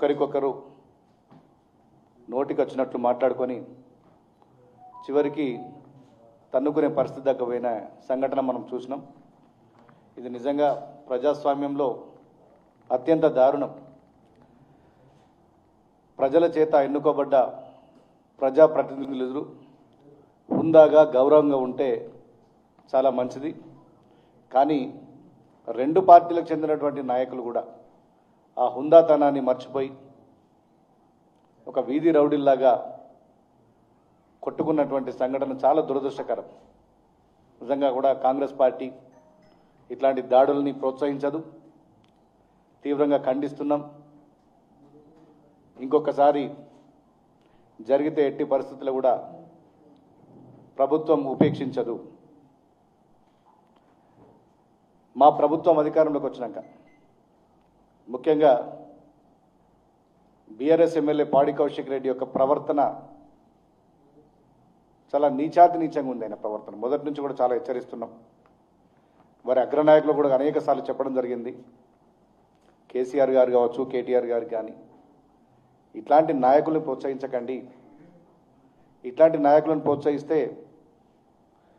ఒకరికొకరు నోటికి వచ్చినట్లు మాట్లాడుకొని చివరికి తన్నుకునే పరిస్థితి దాకా పోయిన సంఘటన మనం చూసినాం. ఇది నిజంగా ప్రజాస్వామ్యంలో అత్యంత దారుణం. ప్రజల చేత ఎన్నుకోబడ్డ ప్రజాప్రతినిధులు హుందాగా గౌరవంగా ఉంటే చాలా మంచిది. కానీ రెండు పార్టీలకు చెందినటువంటి నాయకులు కూడా ఆ హుందాతనాన్ని మర్చిపోయి ఒక వీధి రౌడీల్లాగా కొట్టుకున్నటువంటి సంఘటన చాలా దురదృష్టకరం. నిజంగా కూడా కాంగ్రెస్ పార్టీ ఇట్లాంటి దాడుల్ని ప్రోత్సహించదు, తీవ్రంగా ఖండిస్తున్నాం. ఇంకొకసారి జరిగితే ఎట్టి పరిస్థితుల్లో కూడా ప్రభుత్వం ఉపేక్షించదు. మా ప్రభుత్వం అధికారంలోకి వచ్చినాక ముఖ్యంగా బీఆర్ఎస్ ఎమ్మెల్యే పాడి కౌశిక్ రెడ్డి యొక్క ప్రవర్తన చాలా నీచాతి నీచంగా ఉంది. ఆయన ప్రవర్తన మొదటి నుంచి కూడా చాలా హెచ్చరిస్తున్నాం. వారి అగ్రనాయకులు కూడా అనేక సార్లు చెప్పడం జరిగింది. కేసీఆర్ గారు కావచ్చు, కేటీఆర్ గారు కానీ ఇట్లాంటి నాయకులను ప్రోత్సహించకండి. ఇట్లాంటి నాయకులను ప్రోత్సహిస్తే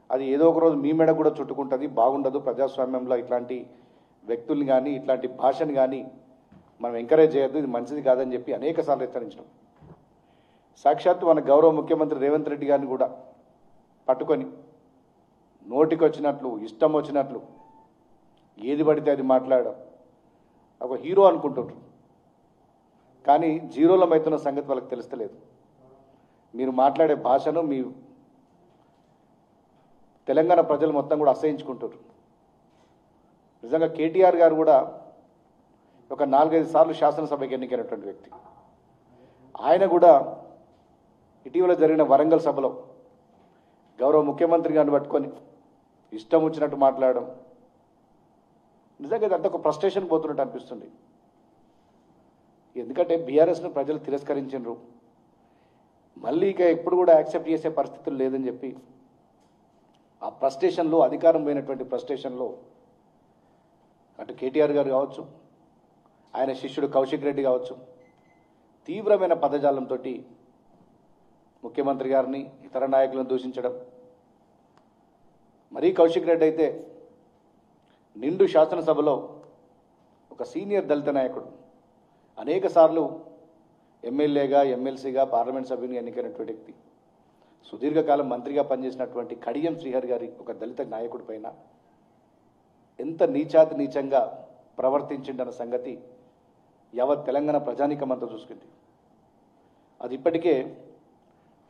అది ఏదో ఒక రోజు మీ మెడ కూడా చుట్టుకుంటుంది, బాగుండదు. ప్రజాస్వామ్యంలో ఇట్లాంటి వ్యక్తుల్ని కానీ ఇట్లాంటి భాషని కానీ మనం ఎంకరేజ్ చేయొద్దు, ఇది మంచిది కాదని చెప్పి అనేక సార్లు హెచ్చరించడం. సాక్షాత్తు మన గౌరవ ముఖ్యమంత్రి రేవంత్ రెడ్డి గారిని కూడా పట్టుకొని నోటికి వచ్చినట్లు ఇష్టం వచ్చినట్లు ఏది పడితే అది మాట్లాడడం ఒక హీరో అనుకుంటుంటారు. కానీ జీరోలో అవుతున్న సంగతి వాళ్ళకి తెలుస్తలేదు. మీరు మాట్లాడే భాషను మీ తెలంగాణ ప్రజలు మొత్తం కూడా అసహించుకుంటారు. నిజంగా కేటీఆర్ గారు కూడా ఒక 4-5 సార్లు శాసనసభకి ఎన్నికైనటువంటి వ్యక్తి. ఆయన కూడా ఇటీవల జరిగిన వరంగల్ సభలో గౌరవ ముఖ్యమంత్రి గారిని పట్టుకొని ఇష్టం వచ్చినట్టు మాట్లాడడం నిజంగా ఇదంతా ఒక ఫ్రస్ట్రేషన్ పోతున్నట్టు అనిపిస్తుంది. ఎందుకంటే బీఆర్ఎస్ను ప్రజలు తిరస్కరించారు, మళ్ళీ ఇక ఎప్పుడు కూడా యాక్సెప్ట్ చేసే పరిస్థితులు లేదని చెప్పి ఆ ఫ్రస్ట్రేషన్లో, అధికారం పోయినటువంటి ఫ్రస్ట్రేషన్లో అటు కేటీఆర్ గారు కావచ్చు, ఆయన శిష్యుడు కౌశిక్ రెడ్డి కావచ్చు, తీవ్రమైన పదజాలంతో ముఖ్యమంత్రి గారిని ఇతర నాయకులను దూషించడం. మరీ కౌశిక్ రెడ్డి అయితే నిండు శాసనసభలో ఒక సీనియర్ దళిత నాయకుడు, అనేక సార్లు ఎమ్మెల్యేగా, ఎమ్మెల్సీగా, పార్లమెంట్ సభ్యుని ఎన్నికైనటువంటి వ్యక్తి, సుదీర్ఘకాలం మంత్రిగా పనిచేసినటువంటి కడియం శ్రీహరి గారి ఒక దళిత నాయకుడి పైన ఎంత నీచాతి నీచంగా ప్రవర్తించిందన్న సంగతి యావత్ తెలంగాణ ప్రజానీకమంతా చూసుకుంది. అది ఇప్పటికే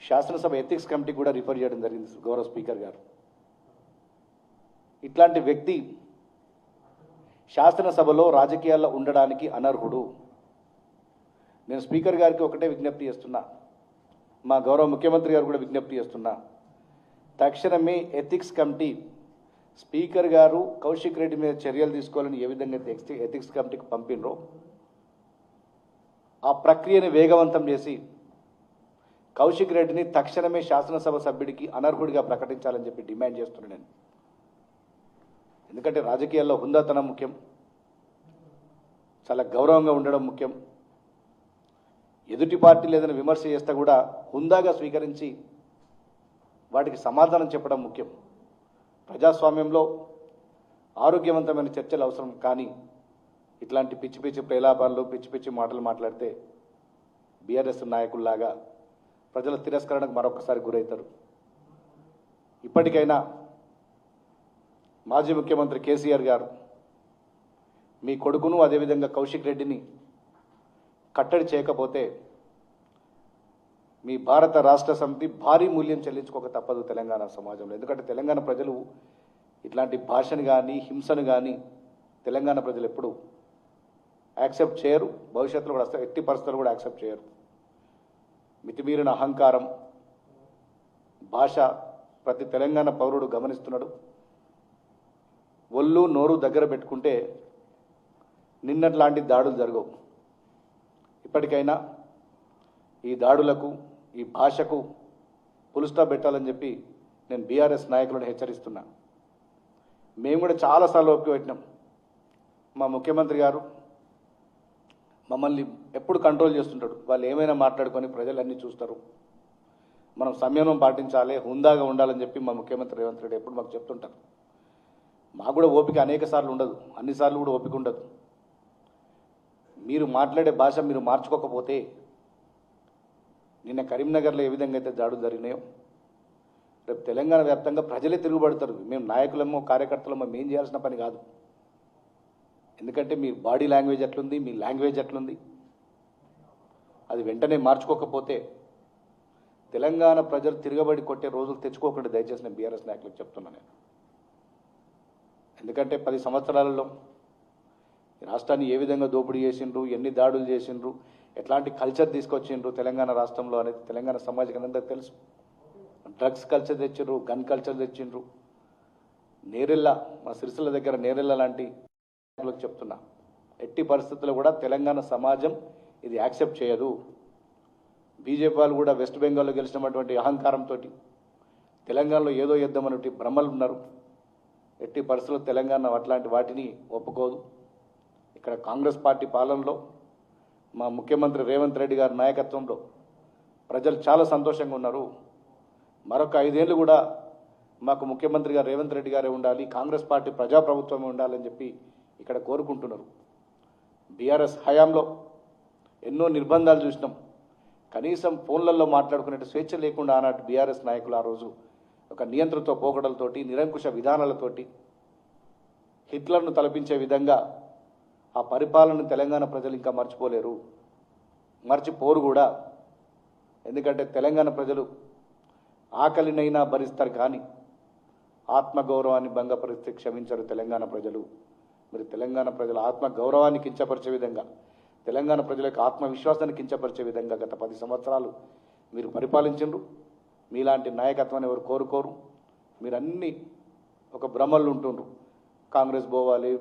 శాసనసభ ఎథిక్స్ కమిటీ కూడా రిఫర్ చేయడం జరిగింది గౌరవ స్పీకర్ గారు. ఇట్లాంటి వ్యక్తి శాసనసభలో రాజకీయాల్లో ఉండడానికి అనర్హుడు. నేను స్పీకర్ గారికి ఒకటే విజ్ఞప్తి చేస్తున్నా, మా గౌరవ ముఖ్యమంత్రి గారు కూడా విజ్ఞప్తి చేస్తున్నా, తక్షణమే ఎథిక్స్ కమిటీ స్పీకర్ గారు కౌశిక్ రెడ్డి మీద చర్యలు తీసుకోవాలని ఏ విధంగా ఎథిక్స్ కమిటీకి పంపినరో ఆ ప్రక్రియని వేగవంతం చేసి కౌశిక్ రెడ్డిని తక్షణమే శాసనసభ సభ్యుడికి అనర్హుడిగా ప్రకటించాలని చెప్పి డిమాండ్ చేస్తున్నాను నేను. ఎందుకంటే రాజకీయాల్లో హుందాతనం ముఖ్యం, చాలా గౌరవంగా ఉండడం ముఖ్యం. ఎదుటి పార్టీలు ఏదైనా విమర్శ చేస్తే కూడా హుందాగా స్వీకరించి వాటికి సమాధానం చెప్పడం ముఖ్యం. ప్రజాస్వామ్యంలో ఆరోగ్యవంతమైన చర్చలు అవసరం. కానీ ఇట్లాంటి పిచ్చి పిచ్చి ప్రేలాపాలు, పిచ్చి పిచ్చి మాటలు మాట్లాడితే బీఆర్ఎస్ నాయకుల్లాగా ప్రజల తిరస్కరణకు మరొకసారి గురవుతారు. ఇప్పటికైనా మాజీ ముఖ్యమంత్రి కేసీఆర్ గారు మీ కొడుకును అదేవిధంగా కౌశిక్ రెడ్డిని కట్టడి చేయకపోతే మీ భారత రాష్ట్ర సమితి భారీ మూల్యం చెల్లించుకోక తప్పదు తెలంగాణ సమాజంలో. ఎందుకంటే తెలంగాణ ప్రజలు ఇట్లాంటి భాషను కానీ హింసను కానీ తెలంగాణ ప్రజలు ఎప్పుడు యాక్సెప్ట్ చేయరు, భవిష్యత్తులో కూడా ఎట్టి పరిస్థితులు కూడా యాక్సెప్ట్ చేయరు. మితిమీరిన అహంకారం, భాష ప్రతి తెలంగాణ పౌరుడు గమనిస్తున్నాడు. ఒళ్ళు నోరు దగ్గర పెట్టుకుంటే నిన్నట్లాంటి దాడులు జరగవు. ఇప్పటికైనా ఈ దాడులకు, ఈ భాషకు ఫుల్ స్టాప్ పెట్టాలని చెప్పి నేను బీఆర్ఎస్ నాయకులను హెచ్చరిస్తున్నా. మేము కూడా చాలాసార్లు ఒప్పుకు పెట్టినాం. మా ముఖ్యమంత్రి గారు మమ్మల్ని ఎప్పుడు కంట్రోల్ చేస్తుంటాడు. వాళ్ళు ఏమైనా మాట్లాడుకొని ప్రజలన్నీ చూస్తారు. మనం సంయమనం పాటించాలి, హుందాగా ఉండాలని చెప్పి మా ముఖ్యమంత్రి రేవంత్ రెడ్డి ఎప్పుడు మాకు చెప్తుంటారు. మాకు కూడా ఓపిక అనేక సార్లు ఉండదు, అన్నిసార్లు కూడా ఓపిక ఉండదు. మీరు మాట్లాడే భాష మీరు మార్చుకోకపోతే నిన్న కరీంనగర్లో ఏ విధంగా అయితే దాడులు జరిగినాయో రేపు తెలంగాణ వ్యాప్తంగా ప్రజలే తిరుగుబడతారు. మేము నాయకులమో కార్యకర్తలమో మేము చేయాల్సిన పని కాదు. ఎందుకంటే మీ బాడీ లాంగ్వేజ్ ఎట్లుంది, మీ లాంగ్వేజ్ ఎట్లుంది, అది వెంటనే మార్చుకోకపోతే తెలంగాణ ప్రజలు తిరగబడి కొట్టే రోజులు తెచ్చుకోకండి దయచేసి నేను బీఆర్ఎస్ నాయకులకు చెప్తున్నాను. ఎందుకంటే 10 సంవత్సరాలలో రాష్ట్రాన్ని ఏ విధంగా దోపిడీ చేసిండ్రు, ఎన్ని దాడులు చేసిండ్రు, ఎట్లాంటి కల్చర్ తీసుకొచ్చిండ్రు తెలంగాణ రాష్ట్రంలో అనేది తెలంగాణ సమాజానికి అందరికీ తెలుసు. డ్రగ్స్ కల్చర్ తెచ్చిండ్రు, గన్ కల్చర్ తెచ్చిండ్రు. నేరెళ్ళ మా సిరిసిల్ల దగ్గర నేరెళ్ళ లాంటి చెప్తున్నా, ఎట్టి పరిస్థితుల్లో కూడా తెలంగాణ సమాజం ఇది యాక్సెప్ట్ చేయదు. బీజేపీ వాళ్ళు కూడా వెస్ట్ బెంగాల్లో గెలిచినటువంటి అహంకారంతో తెలంగాణలో ఏదో చేద్దామన్నటువంటి భ్రమలు ఉన్నారు. ఎట్టి పరిస్థితుల్లో తెలంగాణ అట్లాంటి వాటిని ఒప్పుకోదు. ఇక్కడ కాంగ్రెస్ పార్టీ పాలనలో మా ముఖ్యమంత్రి రేవంత్ రెడ్డి గారి నాయకత్వంలో ప్రజలు చాలా సంతోషంగా ఉన్నారు. మరొక 5 ఏళ్ళు కూడా మాకు ముఖ్యమంత్రిగా రేవంత్ రెడ్డి గారే ఉండాలి, కాంగ్రెస్ పార్టీ ప్రజాప్రభుత్వమే ఉండాలని చెప్పి ఇక్కడ కోరుకుంటున్నారు. బీఆర్ఎస్ హయాంలో ఎన్నో నిర్బంధాలు చూసినాం. కనీసం ఫోన్లలో మాట్లాడుకునే స్వేచ్ఛ లేకుండా ఆనాటి బీఆర్ఎస్ నాయకులు ఆ రోజు ఒక నియంత్రణతో పోకడలతోటి నిరంకుశ విధానాలతోటి హిట్లర్ను తలపించే విధంగా ఆ పరిపాలనను తెలంగాణ ప్రజలు ఇంకా మర్చిపోలేరు, మర్చిపోరు కూడా. ఎందుకంటే తెలంగాణ ప్రజలు ఆకలినైనా భరిస్తారు కానీ ఆత్మగౌరవాన్ని భంగపరిస్తే క్షమించరు తెలంగాణ ప్రజలు. మరి తెలంగాణ ప్రజల ఆత్మగౌరవాన్ని కించపరిచే విధంగా, తెలంగాణ ప్రజల యొక్క ఆత్మవిశ్వాసాన్ని కించపరిచే విధంగా గత 10 సంవత్సరాలు మీరు పరిపాలించండ్రు. మీలాంటి నాయకత్వాన్ని ఎవరు కోరుకోరు. మీరన్నీ ఒక భ్రమలు ఉంటుండ్రు, కాంగ్రెస్ పోవాలి,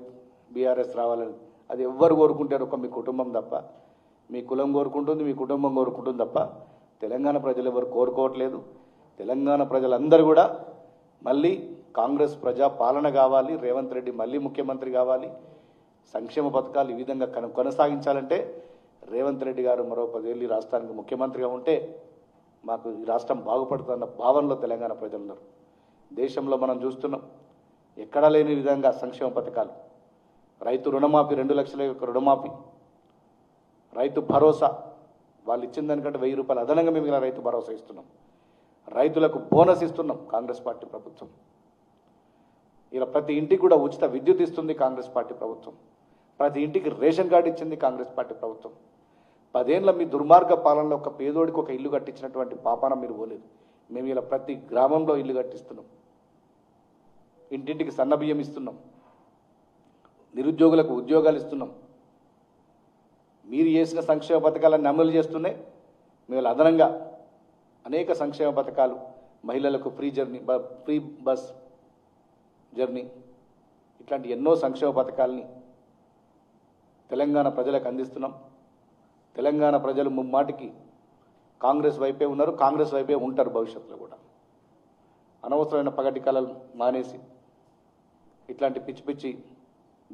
బీఆర్ఎస్ రావాలని. అది ఎవ్వరు కోరుకుంటారు? ఒక మీ కుటుంబం తప్ప, మీ కులం కోరుకుంటుంది, మీ కుటుంబం కోరుకుంటుంది తప్ప తెలంగాణ ప్రజలు ఎవరు కోరుకోవట్లేదు. తెలంగాణ ప్రజలందరూ కూడా మళ్ళీ కాంగ్రెస్ ప్రజా పాలన కావాలి, రేవంత్ రెడ్డి మళ్ళీ ముఖ్యమంత్రి కావాలి, సంక్షేమ పథకాలు ఈ విధంగా కొనసాగించాలంటే రేవంత్ రెడ్డి గారు మరో 10 ఏళ్ళు ఈ రాష్ట్రానికి ముఖ్యమంత్రిగా ఉంటే మాకు ఈ రాష్ట్రం బాగుపడుతున్న భావనలో తెలంగాణ ప్రజలు ఉన్నారు. దేశంలో మనం చూస్తున్నాం ఎక్కడా లేని విధంగా సంక్షేమ పథకాలు. రైతు రుణమాఫీ, 2 లక్షల యొక్క రుణమాఫీ, రైతు భరోసా, వాళ్ళు ఇచ్చిన దానికంటే 1000 రూపాయలు అదనంగా మేము ఇలా రైతు భరోసా ఇస్తున్నాం. రైతులకు బోనస్ ఇస్తున్నాం కాంగ్రెస్ పార్టీ ప్రభుత్వం. ఇలా ప్రతి ఇంటికి కూడా ఉచిత విద్యుత్ ఇస్తుంది కాంగ్రెస్ పార్టీ ప్రభుత్వం. ప్రతి ఇంటికి రేషన్ కార్డు ఇచ్చింది కాంగ్రెస్ పార్టీ ప్రభుత్వం. 10 ఏళ్ల మీ దుర్మార్గ పాలనలో ఒక పేదోడికి ఒక ఇల్లు కట్టించినటువంటి పాపాన మీరు పోలేదు. మేము ఇలా ప్రతి గ్రామంలో ఇల్లు కట్టిస్తున్నాం, ఇంటింటికి సన్నబియ్యం ఇస్తున్నాం, నిరుద్యోగులకు ఉద్యోగాలు ఇస్తున్నాం. మీరు చేసిన సంక్షేమ పథకాలను అమలు చేస్తూనే మేము అదనంగా అనేక సంక్షేమ పథకాలు, మహిళలకు ఫ్రీ బస్ జర్నీ, ఇట్లాంటి ఎన్నో సంక్షేమ పథకాలని తెలంగాణ ప్రజలకు అందిస్తున్నాం. తెలంగాణ ప్రజలు ముమ్మాటికి కాంగ్రెస్ వైపే ఉన్నారు, కాంగ్రెస్ వైపే ఉంటారు భవిష్యత్తులో కూడా. అనవసరమైన పగటి కళలు మానేసి ఇట్లాంటి పిచ్చి పిచ్చి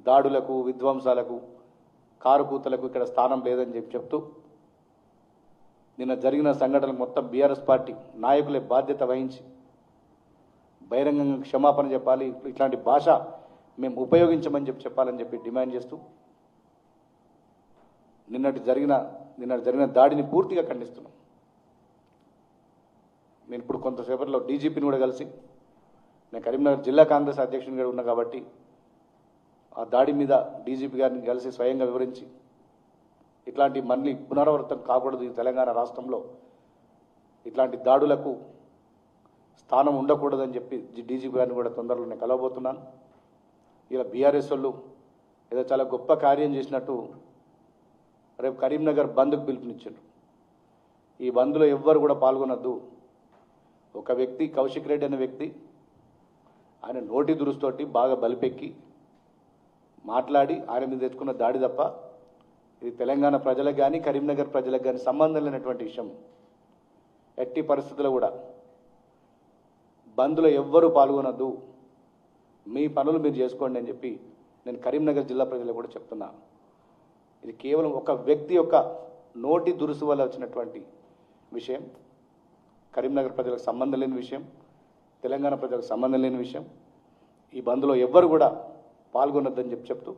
దాడులకు, విధ్వంసాలకు, కారుకూతలకు ఇక్కడ స్థానం లేదని చెప్తూ నిన్న జరిగిన సంఘటనలకు మొత్తం బీఆర్ఎస్ పార్టీ నాయకులే బాధ్యత వహించి బహిరంగంగా క్షమాపణ చెప్పాలి. ఇట్లాంటి భాష మేము ఉపయోగించమని చెప్పాలని చెప్పి డిమాండ్ చేస్తూ నిన్నటి జరిగిన దాడిని పూర్తిగా ఖండిస్తున్నాం. నేను ఇప్పుడు కొంతసేపట్లో డీజీపీని కూడా కలిసి, నేను కరీంనగర్ జిల్లా కాంగ్రెస్ అధ్యక్షునిగా ఉన్నా కాబట్టి ఆ దాడి మీద డీజీపీ గారిని కలిసి స్వయంగా వివరించి ఇట్లాంటి మళ్ళీ పునరావృతం కాకూడదు, ఈ తెలంగాణ రాష్ట్రంలో ఇట్లాంటి దాడులకు స్థానం ఉండకూడదని చెప్పి డీజీపీ గారిని కూడా తొందరలో నేను కలవబోతున్నాను. ఇలా బీఆర్ఎస్ వాళ్ళు ఏదో చాలా గొప్ప కార్యం చేసినట్టు రేపు కరీంనగర్ బంద్కు పిలుపునిచ్చారు. ఈ బంద్లో ఎవ్వరు కూడా పాల్గొనద్దు. ఒక వ్యక్తి, కౌశిక్ రెడ్డి అనే వ్యక్తి, ఆయన నోటి దురుస్తోటి బాగా బలిపెక్కి మాట్లాడి ఆయన మీద తెచ్చుకున్న దాడి తప్ప ఇది తెలంగాణ ప్రజలకు కానీ కరీంనగర్ ప్రజలకు కానీ సంబంధం లేనటువంటి విషయం. ఎట్టి పరిస్థితుల్లో కూడా బంద్లో ఎవ్వరూ పాల్గొనద్దు, మీ పనులు మీరు చేసుకోండి అని చెప్పి నేను కరీంనగర్ జిల్లా ప్రజలకు కూడా చెప్తున్నా. ఇది కేవలం ఒక వ్యక్తి యొక్క నోటి దురుసు వల్ల వచ్చినటువంటి విషయం. కరీంనగర్ ప్రజలకు సంబంధం లేని విషయం, తెలంగాణ ప్రజలకు సంబంధం లేని విషయం. ఈ బంద్లో ఎవ్వరు కూడా పాల్గొనొద్దని చెప్తూ